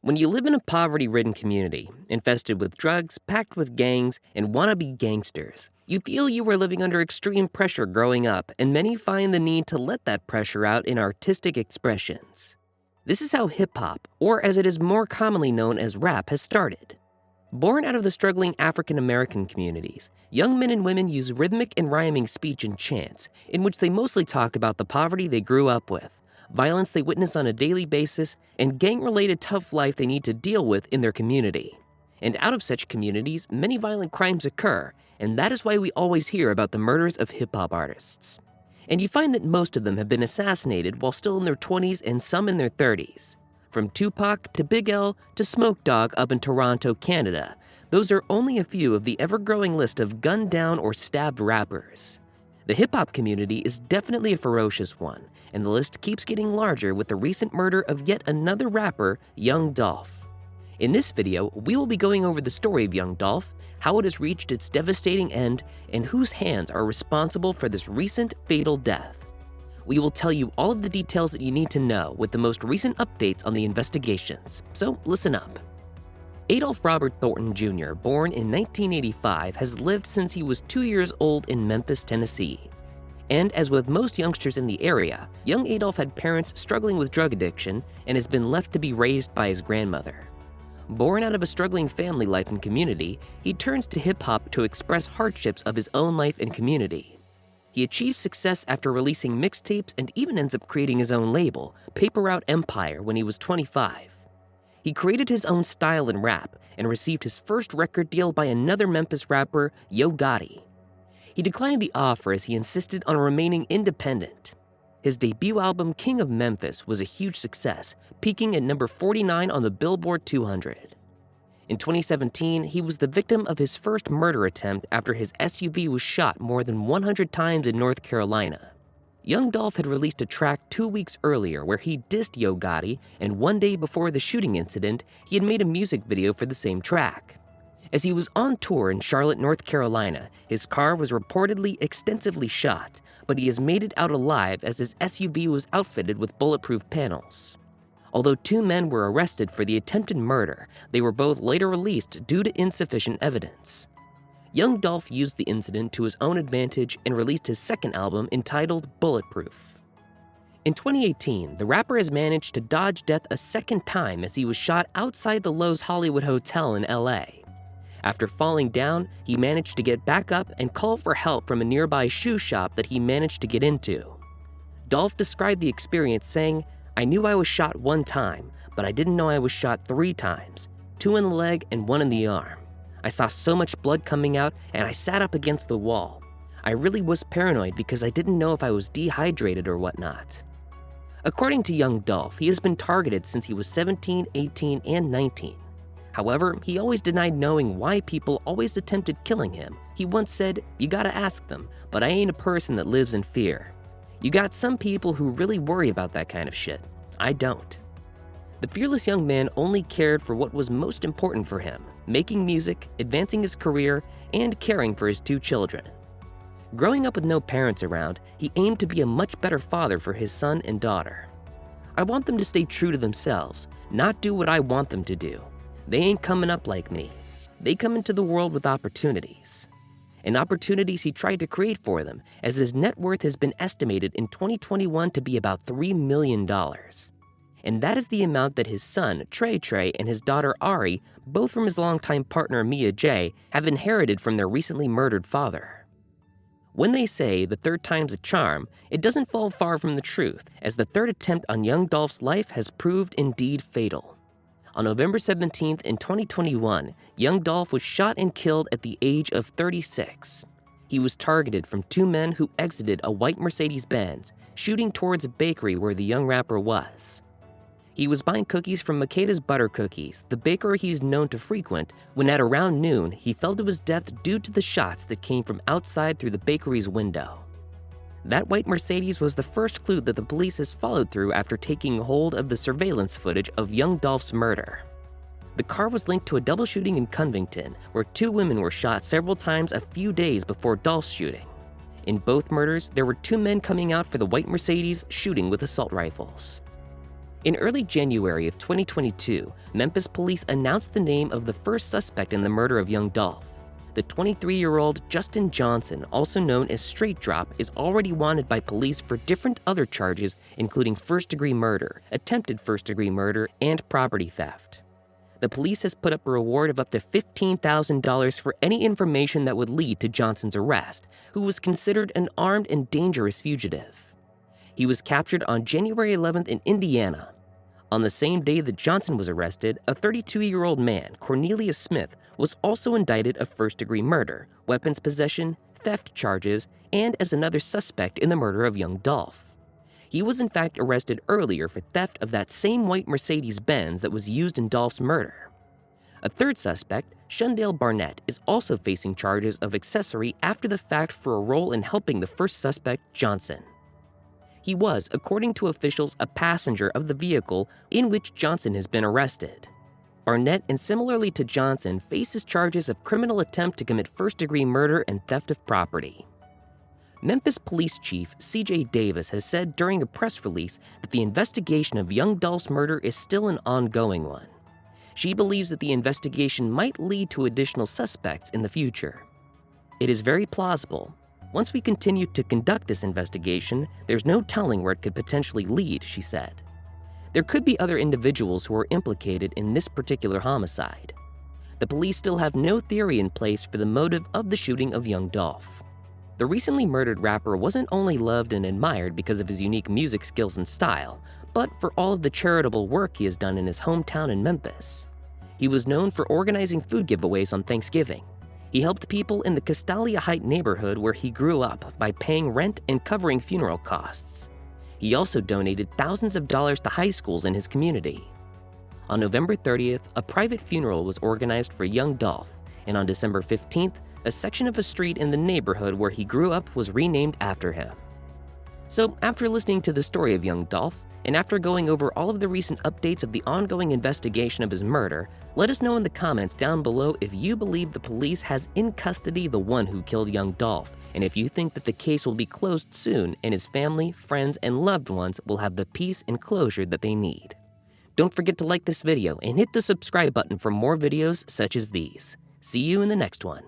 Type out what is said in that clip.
When you live in a poverty-ridden community, infested with drugs, packed with gangs, and wannabe gangsters, you feel you were living under extreme pressure growing up, and many find the need to let that pressure out in artistic expressions. This is how hip-hop, or as it is more commonly known as rap, has started. Born out of the struggling African-American communities, young men and women use rhythmic and rhyming speech and chants, in which they mostly talk about the poverty they grew up with, violence they witness on a daily basis, and gang-related tough life they need to deal with in their community. And out of such communities, many violent crimes occur, and that is why we always hear about the murders of hip-hop artists. And you find that most of them have been assassinated while still in their 20s and some in their 30s. From Tupac to Big L to Smoke Dogg up in Toronto, Canada, those are only a few of the ever-growing list of gunned down or stabbed rappers. The hip-hop community is definitely a ferocious one, and the list keeps getting larger with the recent murder of yet another rapper, Young Dolph. In this video, we will be going over the story of Young Dolph, how it has reached its devastating end, and whose hands are responsible for this recent fatal death. We will tell you all of the details that you need to know with the most recent updates on the investigations, so listen up. Adolph Robert Thornton Junior, born in 1985, has lived since he was 2 years old in Memphis, Tennessee. And as with most youngsters in the area, young Adolph had parents struggling with drug addiction and has been left to be raised by his grandmother. Born out of a struggling family life and community, he turns to hip-hop to express hardships of his own life and community. He achieved success after releasing mixtapes and even ends up creating his own label, Paper Route Empire, when he was 25. He created his own style in rap and received his first record deal by another Memphis rapper, Yo Gotti. He declined the offer as he insisted on remaining independent. His debut album, King of Memphis, was a huge success, peaking at number 49 on the Billboard 200. In 2017, he was the victim of his first murder attempt after his SUV was shot more than 100 times in North Carolina. Young Dolph had released a track 2 weeks earlier where he dissed Yo Gotti, and 1 day before the shooting incident, he had made a music video for the same track. As he was on tour in Charlotte, North Carolina, his car was reportedly extensively shot, but he has made it out alive as his SUV was outfitted with bulletproof panels. Although 2 men were arrested for the attempted murder, they were both later released due to insufficient evidence. Young Dolph used the incident to his own advantage and released his second album entitled Bulletproof. In 2018, the rapper has managed to dodge death a second time as he was shot outside the Loews Hollywood Hotel in LA. After falling down, he managed to get back up and call for help from a nearby shoe shop that he managed to get into. Dolph described the experience saying, "I knew I was shot 1 time, but I didn't know I was shot 3 times, 2 in the leg and 1 in the arm. I saw so much blood coming out and I sat up against the wall. I really was paranoid because I didn't know if I was dehydrated or whatnot." According to Young Dolph, he has been targeted since he was 17, 18, and 19. However, he always denied knowing why people always attempted killing him. He once said, "You gotta ask them, but I ain't a person that lives in fear. You got some people who really worry about that kind of shit. I don't." The fearless young man only cared for what was most important for him, making music, advancing his career, and caring for his 2 children. Growing up with no parents around, he aimed to be a much better father for his son and daughter. "I want them to stay true to themselves, not do what I want them to do. They ain't coming up like me. They come into the world with opportunities." And opportunities he tried to create for them, as his net worth has been estimated in 2021 to be about $3 million. And that is the amount that his son, Trey Trey, and his daughter Ari, both from his longtime partner Mia J, have inherited from their recently murdered father. When they say the 3rd time's a charm, it doesn't fall far from the truth, as the 3rd attempt on young Dolph's life has proved indeed fatal. On November 17th in 2021, young Dolph was shot and killed at the age of 36. He was targeted from 2 men who exited a white Mercedes-Benz, shooting towards a bakery where the young rapper was. He was buying cookies from Makeda's Butter Cookies, the bakery he's known to frequent, when at around noon, he fell to his death due to the shots that came from outside through the bakery's window. That white Mercedes was the first clue that the police has followed through after taking hold of the surveillance footage of young Dolph's murder. The car was linked to a double shooting in Covington, where 2 women were shot several times a few days before Dolph's shooting. In both murders, there were 2 men coming out for the white Mercedes shooting with assault rifles. In early January of 2022, Memphis police announced the name of the first suspect in the murder of young Dolph. The 23-year-old Justin Johnson, also known as Straight Drop, is already wanted by police for different other charges, including first-degree murder, attempted first-degree murder, and property theft. The police has put up a reward of up to $15,000 for any information that would lead to Johnson's arrest, who was considered an armed and dangerous fugitive. He was captured on January 11th in Indiana. On the same day that Johnson was arrested, a 32-year-old man, Cornelius Smith, was also indicted of first-degree murder, weapons possession, theft charges, and as another suspect in the murder of young Dolph. He was in fact arrested earlier for theft of that same white Mercedes-Benz that was used in Dolph's murder. A third suspect, Shundale Barnett, is also facing charges of accessory after the fact for a role in helping the first suspect, Johnson. He was, according to officials, a passenger of the vehicle in which Johnson has been arrested. Barnett, and similarly to Johnson, faces charges of criminal attempt to commit first-degree murder and theft of property. Memphis Police Chief C.J. Davis has said during a press release that the investigation of young Dolph's murder is still an ongoing one. She believes that the investigation might lead to additional suspects in the future. It is very plausible. Once we continue to conduct this investigation, there's no telling where it could potentially lead, she said. There could be other individuals who are implicated in this particular homicide. The police still have no theory in place for the motive of the shooting of young Dolph. The recently murdered rapper wasn't only loved and admired because of his unique music skills and style, but for all of the charitable work he has done in his hometown in Memphis. He was known for organizing food giveaways on Thanksgiving. He helped people in the Castalia Heights neighborhood where he grew up by paying rent and covering funeral costs. He also donated thousands of dollars to high schools in his community. On November 30th, a private funeral was organized for young Dolph, and on December 15th, a section of a street in the neighborhood where he grew up was renamed after him. So, after listening to the story of young Dolph, and after going over all of the recent updates of the ongoing investigation of his murder, let us know in the comments down below if you believe the police has in custody the one who killed young Dolph, and if you think that the case will be closed soon and his family, friends, and loved ones will have the peace and closure that they need. Don't forget to like this video and hit the subscribe button for more videos such as these. See you in the next one.